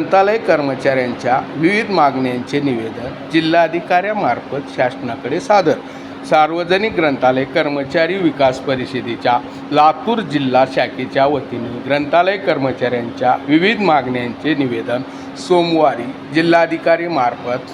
ग्रंथालय कर्मचाऱ्यांच्या विविध मागण्यांचे निवेदन जिल्हाधिकाऱ्यांमार्फत शासनाकडे सादर. सार्वजनिक ग्रंथालय कर्मचारी विकास परिषदेच्या लातूर जिल्हा शाखेच्या वतीने ग्रंथालय कर्मचाऱ्यांच्या विविध मागण्यांचे निवेदन सोमवारी जिल्हाधिकाऱ्यांमार्फत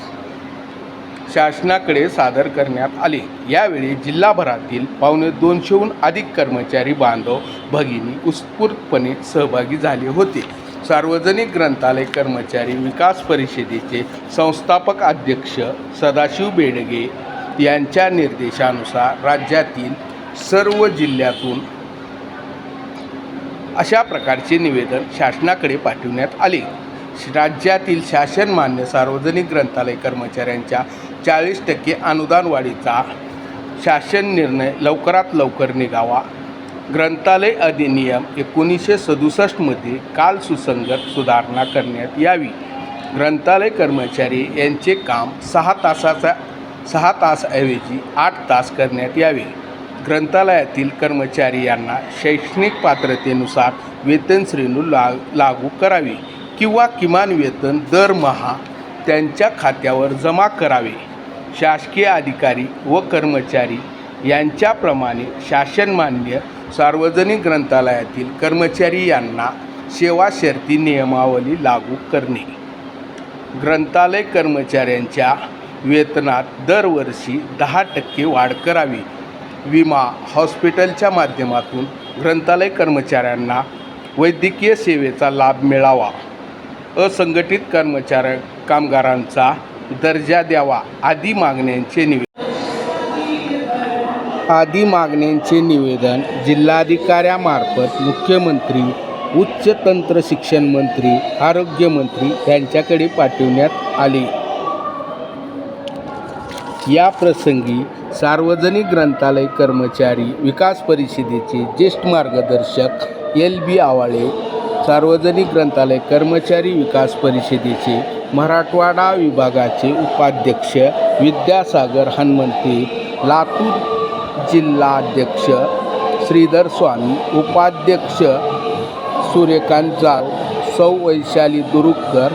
शासनाकडे सादर करण्यात आले. यावेळी जिल्हाभरातील 250हून अधिक कर्मचारी बांधव भगिनी उत्स्फूर्तपणे सहभागी झाले होते. सार्वजनिक ग्रंथालय कर्मचारी विकास परिषदेचे संस्थापक अध्यक्ष सदाशिव बेडगे यांच्या निर्देशानुसार राज्यातील सर्व जिल्ह्यातून अशा प्रकारचे निवेदन शासनाकडे पाठविण्यात आले. राज्यातील शासनमान्य सार्वजनिक ग्रंथालय कर्मचाऱ्यांच्या 40% अनुदान वाढीचा शासन निर्णय लवकरात लवकर निघावा. ग्रंथालय अधिनियम 1967 मध्ये काल सुसंगत सुधारणा करण्यात यावी. ग्रंथालय कर्मचारी यांचे काम 6 तासाऐवजी 8 तास करण्यात यावे. ग्रंथालयातील कर्मचारी यांना शैक्षणिक पात्रतेनुसार वेतन श्रेणी लागू करावी किंवा किमान वेतन दरमहा त्यांच्या खात्यावर जमा करावे. शासकीय अधिकारी व कर्मचारी यांच्याप्रमाणे शासनमान्य सार्वजनिक ग्रंथालयातील कर्मचारी यांना सेवा शर्ती नियमावली लागू करणे. ग्रंथालय कर्मचाऱ्यांच्या वेतनात दरवर्षी 10% वाढ करावी. विमा हॉस्पिटलच्या माध्यमातून ग्रंथालय कर्मचाऱ्यांना वैद्यकीय सेवेचा लाभ मिळावा. असंघटित कामगारांचा दर्जा द्यावा आदी मागण्यांचे निवेदन जिल्हाधिकाऱ्यांमार्फत मुख्यमंत्री, उच्च तंत्र शिक्षण मंत्री, आरोग्यमंत्री यांच्याकडे पाठविण्यात आले. या प्रसंगी सार्वजनिक ग्रंथालय कर्मचारी विकास परिषदेचे ज्येष्ठ मार्गदर्शक LB आवाळे, सार्वजनिक ग्रंथालय कर्मचारी विकास परिषदेचे मराठवाडा विभागाचे उपाध्यक्ष विद्यासागर हनुमंते, लातूर जिल्हाध्यक्ष श्रीधर स्वामी, उपाध्यक्ष सूर्यकांत जाव, सौ वैशाली दुरुककर,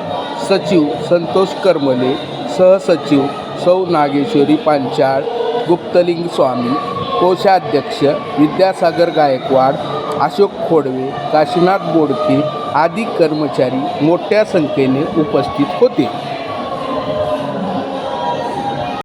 सचिव संतोष करमले, सहसचिव सौ नागेश्वरी पांचाळ, गुप्तलिंग स्वामी, कोषाध्यक्ष विद्यासागर गायकवाड, अशोक खोडवे, काशीनाथ बोडके आदी कर्मचारी मोठ्या संख्येने उपस्थित होते.